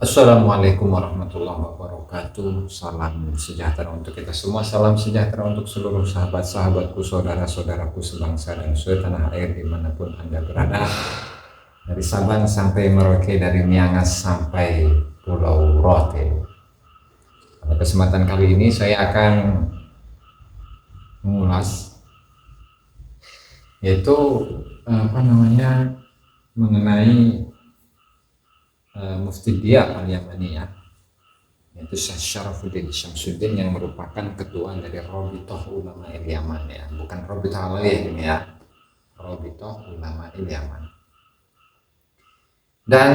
Assalamualaikum warahmatullahi wabarakatuh. Salam sejahtera untuk kita semua. Salam sejahtera untuk seluruh sahabat-sahabatku, saudara-saudaraku sebangsa dan setanah air dimanapun Anda berada. Dari Sabang sampai Merauke, dari Miangas sampai Pulau Rote. Pada kesempatan kali ini saya akan mengulas yaitu mengenai Mufti Dia Al-Yamani, yaitu Syekh Syarafuddin Syamsuddin, yang merupakan ketua dari Rabithah Ulama Yaman, bukan Rabithah Alawiyah ini, Rabithah Ulama Yaman. Dan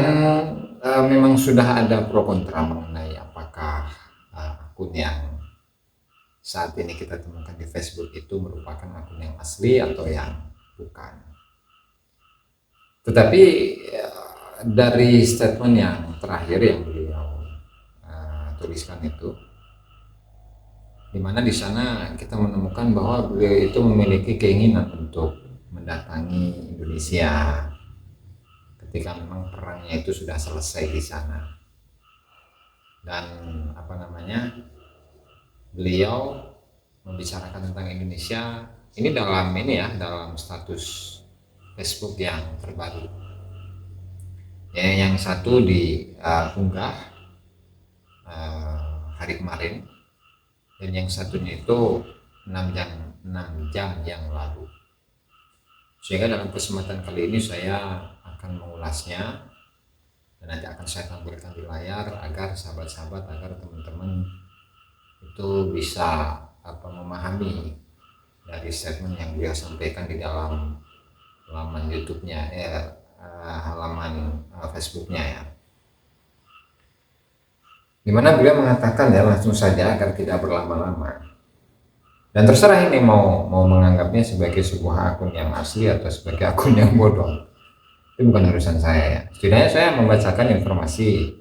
memang sudah ada pro kontra mengenai apakah akun yang saat ini kita temukan di Facebook itu merupakan akun yang asli atau yang bukan. Tetapi dari statement yang terakhir yang beliau tuliskan itu, dimana di sana kita menemukan bahwa beliau itu memiliki keinginan untuk mendatangi Indonesia ketika memang perangnya itu sudah selesai di sana. Dan beliau membicarakan tentang Indonesia ini dalam status Facebook yang terbaru. Yang satu diunggah hari kemarin, dan yang satunya itu 6 jam yang lalu. Sehingga dalam kesempatan kali ini saya akan mengulasnya, dan nanti akan saya tampilkan di layar agar sahabat-sahabat, agar teman-teman itu bisa memahami dari statement yang beliau sampaikan di dalam halaman YouTube-nya, halaman Facebook-nya, dimana beliau mengatakan langsung saja agar tidak berlama-lama. Dan terserah ini mau menganggapnya sebagai sebuah akun yang asli atau sebagai akun yang bodoh, itu bukan urusan saya. Setidaknya saya membacakan informasi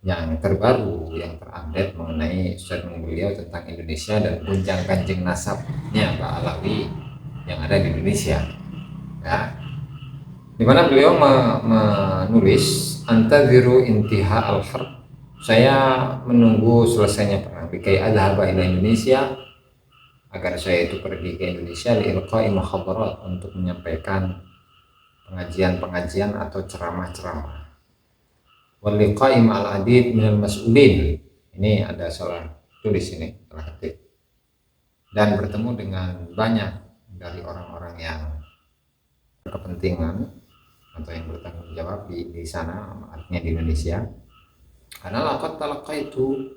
yang terbaru, yang terupdate mengenai statement beliau tentang Indonesia dan gonjang-ganjing nasabnya Pak Alawi yang ada di Indonesia, dimana beliau menulis antaziru intiha al-harb, saya menunggu selesainya perang, bikai adhaba ila Indonesia, agar saya itu pergi ke Indonesia, liilqai muhadarat, untuk menyampaikan pengajian-pengajian atau ceramah-ceramah, waliqai ma'al adid minal mas'ulin, ini ada salah tulis, ini salah ketik, dan bertemu dengan banyak dari orang-orang yang berkepentingan atau yang bertanggung jawab di sana, artinya di Indonesia. Karena laqad talaqaitu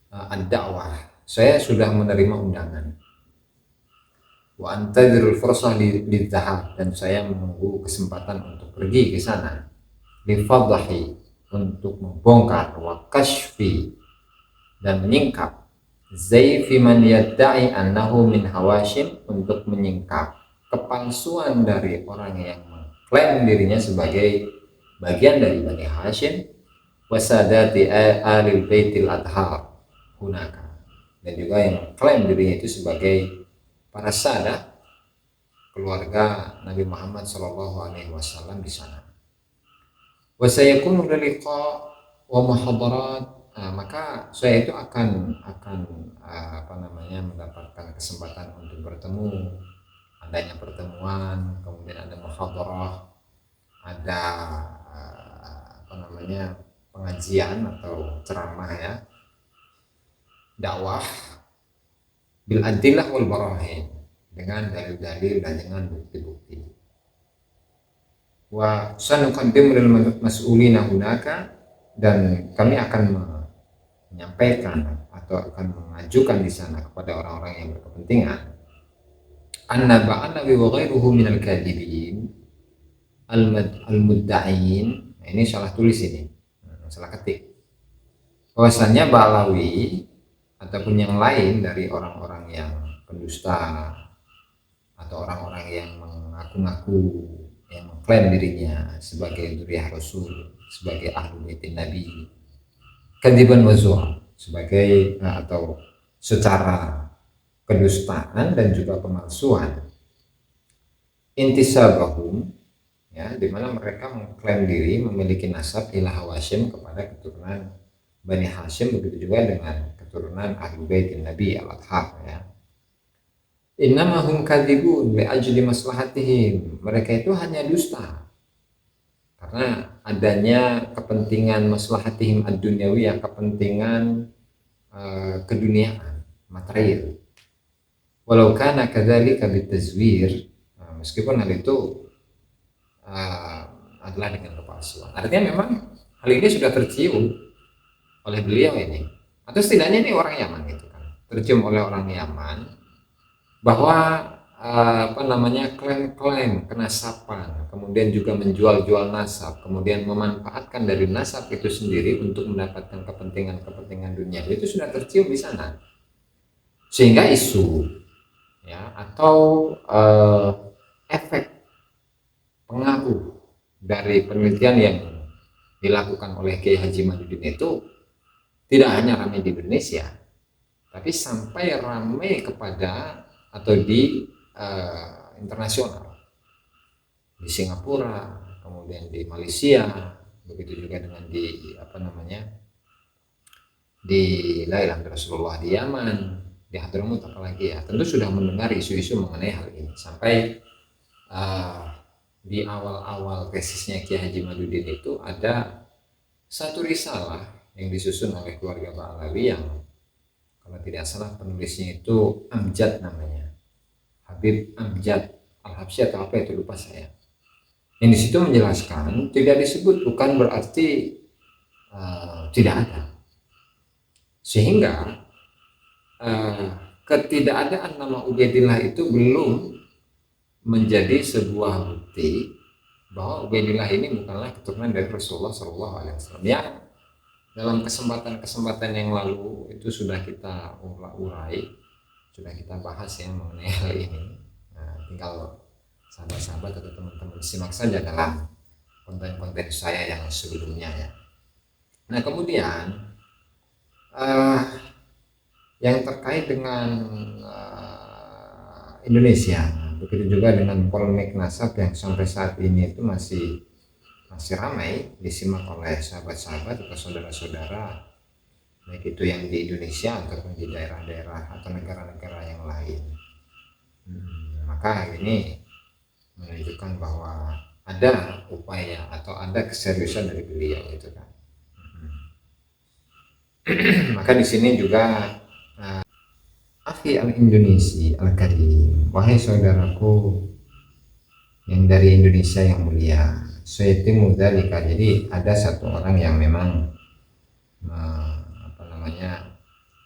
ad-da'wah, saya sudah menerima undangan, wa antadzirul fursah lidzahab, dan saya menunggu kesempatan untuk pergi ke sana, lifadhi, untuk membongkar, wa kashfi, dan menyingkap, zaifi man yadda'i annahu min hawashim, untuk menyingkap kepalsuan dari orang yang mengklaim dirinya sebagai bagian dari Bani Hashim, wasadati alil baitil adhar hunaka, dan juga yang klaim dirinya itu sebagai para sadat keluarga Nabi Muhammad SAW di sana. Wasayakunu liqa wa muhadarat, maka saya itu akan mendapatkan kesempatan untuk bertemu, adanya pertemuan, kemudian ada muhadarah, ada pengajian atau ceramah, dakwah, bil adillah wal barahin, dengan dalil-dalil dan dengan bukti-bukti. Wa sanuqaddimu lil mas'ulina hunaka, dan kami akan menyampaikan atau akan mengajukan di sana kepada orang-orang yang berkepentingan, anna ba'alawi wa ghairuhu minal kadhibin al-mudda'in, ini salah tulis, ini salah ketik, bahwasannya Ba'alawi ataupun yang lain dari orang-orang yang pendusta atau orang-orang yang mengaku-ngaku, yang mengklaim dirinya sebagai dzurriyyah Rasul, sebagai ahlu baitin Nabi, kadziban wa zur, sebagai atau secara kedustaan dan juga pemalsuan, intisabahum, ya, di mana mereka mengklaim diri memiliki nasab ilah Hashim kepada keturunan Bani Hashim, begitu juga dengan keturunan Ahlul Bait Nabi al-Athhar ya. Innamahum kadzibun li ajli maslahatihim. Mereka itu hanya dusta karena adanya kepentingan maslahatihim ad-dunyawiyah, kepentingan keduniaan, material. Walau kana kadzalika bitazwir, meskipun hal itu adalah dengan kepalsuan. Artinya memang hal ini sudah tercium oleh beliau ini, atau setidaknya ini orang Yaman gitu kan, tercium oleh orang Yaman bahwa klaim-klaim kenasaban, kemudian juga menjual-jual nasab, kemudian memanfaatkan dari nasab itu sendiri untuk mendapatkan kepentingan dunia, itu sudah tercium di sana, sehingga isu ya atau efek pengaruh dari penelitian yang dilakukan oleh Kiai Haji Madudin itu tidak hanya ramai di Indonesia, tapi sampai ramai kepada atau di internasional, di Singapura, kemudian di Malaysia, begitu juga dengan di di Lailan Rasulullah di Yaman, di Hadramut, apalagi ya, tentu sudah mendengar isu-isu mengenai hal ini. Sampai di awal-awal tesisnya Kiai Haji Madudin itu ada satu risalah yang disusun oleh keluarga Ba'alawi yang kalau tidak salah penulisnya itu Amjad namanya, Habib Amjad Al-Habsyi atau apa itu, lupa saya. Yang di situ menjelaskan tidak disebut bukan berarti tidak ada, sehingga ketidakadaan nama Ubaidillah itu belum menjadi sebuah bukti bahwa Ubaidillah ini bukanlah keturunan dari Rasulullah SAW. Yang dalam kesempatan yang lalu itu sudah kita urai, sudah kita bahas ya mengenai hal ini. Nah, tinggal sahabat-sahabat atau teman-teman simak saja dalam konten-konten saya yang sebelumnya ya. Nah, kemudian yang terkait dengan Indonesia, begitu juga dengan polemik nasab yang sampai saat ini itu masih ramai disimak oleh sahabat-sahabat atau saudara-saudara, baik itu yang di Indonesia ataupun di daerah-daerah atau negara-negara yang lain. Maka ini menunjukkan bahwa ada upaya atau ada keseriusan dari beliau itu kan. Maka di sini juga Akhi al-Indonesi al-Karim, wahai saudaraku yang dari Indonesia yang mulia, sayatimu dzalika. Jadi ada satu orang yang memang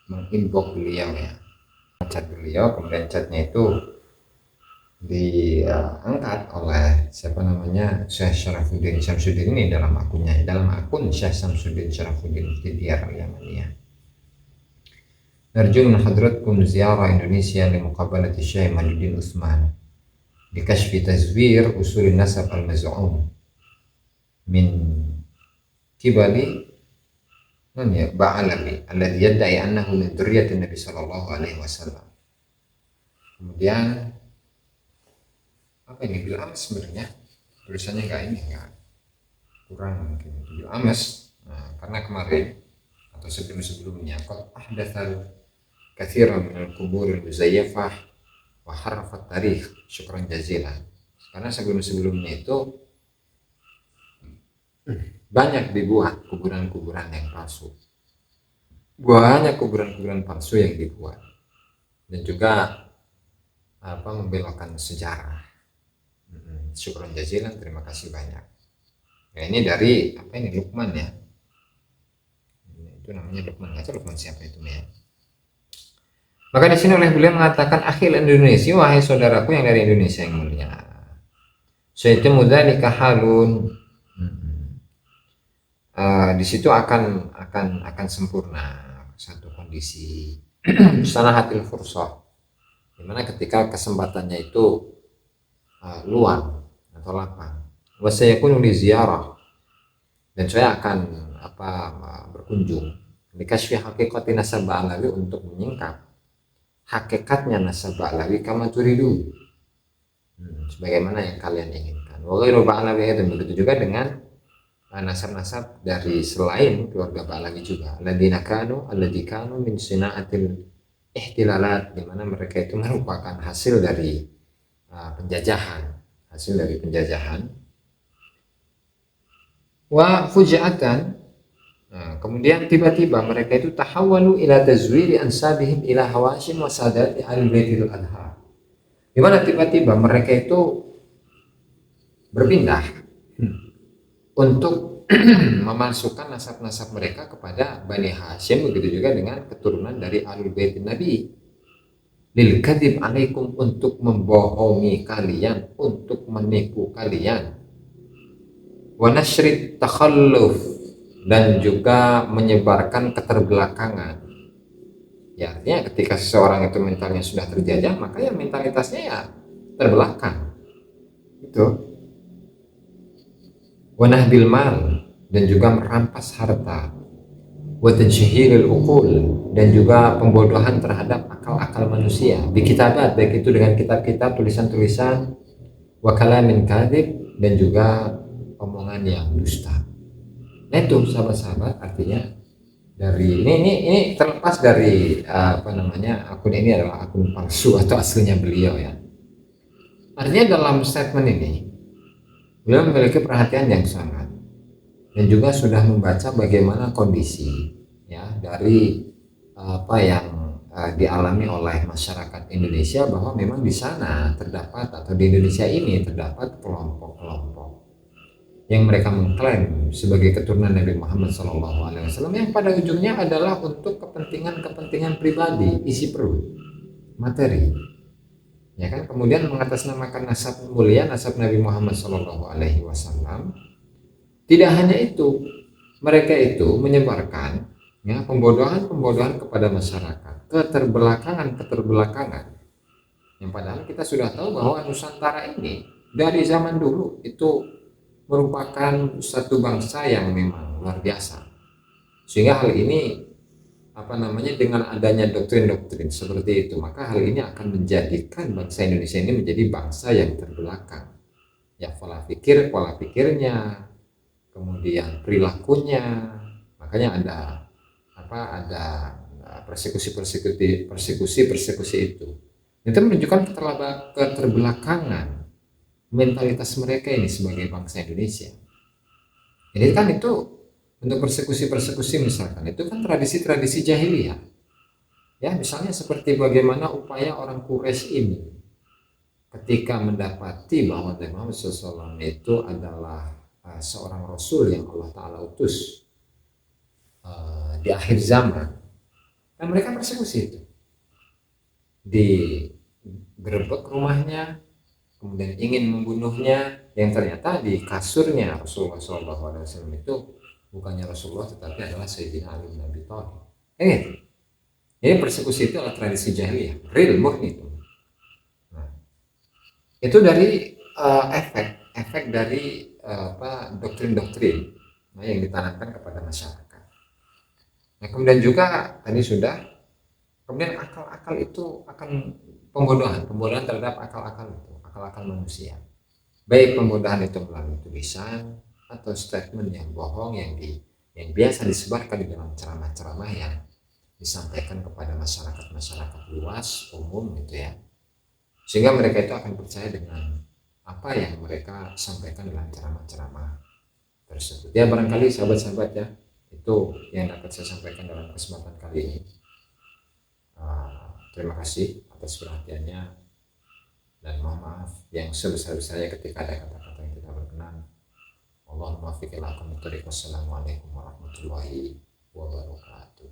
menginbox beliau ya, chat beliau, kemudian chatnya itu diangkat oleh Syekh Syarafuddin Syamsuddin ini dalam akunnya, dalam akun Syekh Syamsuddin Syarafuddin di Diyar al-Yamaniyah. Narju min hadratkum ziarah Indonesia li muqabalati Syekh Madudin Utsman bi kashfi tazwir usul nasab al-maz'um min kibali Ba'alawi alladhi yadda'i annahu min dzurriyyatin Nabi sallallahu alaihi wasallam. Kemudian apa ini, bil amas sebenarnya tulisannya enggak kurang mungkin bil amas. Nah, karena kemarin atau sebelum-sebelumnya qad ahdatsal katsiran min al-qubur al-muzayyafah wa harrafat tarikh, syukran jazilan. Karena sebelum-sebelumnya itu banyak dibuat kuburan-kuburan yang palsu, banyak kuburan-kuburan palsu yang dibuat, dan juga membelokkan sejarah. Syukran jazilan, terima kasih banyak. Ya, ini dari Lukman ya, itu namanya Lukman, nggak tahu Lukman siapa itu ya. Maka di sini oleh beliau mengatakan, akhil Indonesia, wahai saudaraku yang dari Indonesia yang mulia, sayatimu dzalika halun. Di situ akan sempurna satu kondisi sanahatil fursah, dimana ketika kesempatannya itu luang atau lapang, wa sayakunu li ziarah, dan saya akan berkunjung li kasfi haqiqati nasab Ba'alawi, untuk menyingkap hakikatnya nasab Ba'alawi kama turidu, sebagaimana yang kalian inginkan. pernikahan. Wa ghairu ba'lawi dan begitu juga dengan nasab-nasab dari selain keluarga Ba'lawi juga. Alladzi kanu min sinaatil ihtilalat, di mana mereka itu merupakan hasil dari penjajahan. Wa fujatan, kemudian tiba-tiba mereka itu tahawwalu ila tazwiri ansabihim ila hawashim wa sadati al-baitil adha. Di mana tiba-tiba mereka itu berpindah untuk memasukkan nasab-nasab mereka kepada Bani Hashim, begitu juga dengan keturunan dari Ahlul Bait Nabi. Lil kadzib alaikum, untuk membohongi kalian, untuk menipu kalian. Wa nasyrit takhalluf, dan juga menyebarkan keterbelakangan. Ya, artinya ketika seseorang itu mentalnya sudah terjajah, maka ya mentalitasnya ya terbelakang. Itu. Wa nahbil mal, dan juga merampas harta. Wa tansyihiril uqul, dan juga pembodohan terhadap akal-akal manusia. Bi kitabat, baik itu dengan kitab-kitab, tulisan-tulisan, wa kalamin kadzib, dan juga omongan yang dusta. Nah itu sahabat-sahabat, artinya dari ini terlepas dari akun ini adalah akun palsu atau aslinya beliau ya. Artinya dalam statement ini beliau memiliki perhatian yang sangat, dan juga sudah membaca bagaimana kondisi ya dari apa yang dialami oleh masyarakat Indonesia, bahwa memang di sana terdapat, atau di Indonesia ini terdapat kelompok-kelompok yang mereka mengklaim sebagai keturunan Nabi Muhammad SAW, yang pada ujungnya adalah untuk kepentingan pribadi, isi perut, materi, ya kan. Kemudian mengatasnamakan nasab mulia, nasab Nabi Muhammad SAW. Tidak hanya itu, mereka itu menyebarkan ya pembodohan kepada masyarakat, keterbelakangan, yang padahal kita sudah tahu bahwa Nusantara ini dari zaman dulu itu merupakan satu bangsa yang memang luar biasa, sehingga hal ini dengan adanya doktrin-doktrin seperti itu, maka hal ini akan menjadikan bangsa Indonesia ini menjadi bangsa yang terbelakang ya, pola pikirnya, kemudian perilakunya. Makanya ada persekusi itu menunjukkan keterbelakangan mentalitas mereka ini sebagai bangsa Indonesia. Ini kan itu untuk persekusi misalkan itu kan tradisi jahiliyah ya, misalnya seperti bagaimana upaya orang Quraisy ini ketika mendapati bahwa Nabi Muhammad SAW itu adalah seorang rasul yang Allah Ta'ala utus di akhir zaman, dan mereka persekusi itu, digerebek rumahnya, kemudian ingin membunuhnya, yang ternyata di kasurnya Rasulullah SAW itu bukannya Rasulullah, tetapi adalah Sayyidina Ali bin Abi Thalib. Jadi persekusi itu adalah tradisi jahiliyah, real murni itu. Nah, itu dari efek dari doktrin-doktrin yang ditanamkan kepada masyarakat. Nah, kemudian juga tadi sudah, kemudian akal-akal itu akan pembodohan terhadap akal-akal manusia, baik pembodohan itu melalui tulisan atau statement yang bohong yang biasa disebarkan di dalam ceramah-ceramah yang disampaikan kepada masyarakat luas umum gitu ya, sehingga mereka itu akan percaya dengan apa yang mereka sampaikan dalam ceramah-ceramah tersebut. Ya, barangkali sahabat-sahabat ya, itu yang dapat saya sampaikan dalam kesempatan kali ini. Terima kasih atas perhatiannya, dan mohon maaf yang sebesar-besarnya ketika ada kata-kata yang tidak berkenan. Allahumma fiqh ila aqwamit thariq. Wassalamualaikum warahmatullahi wabarakatuh.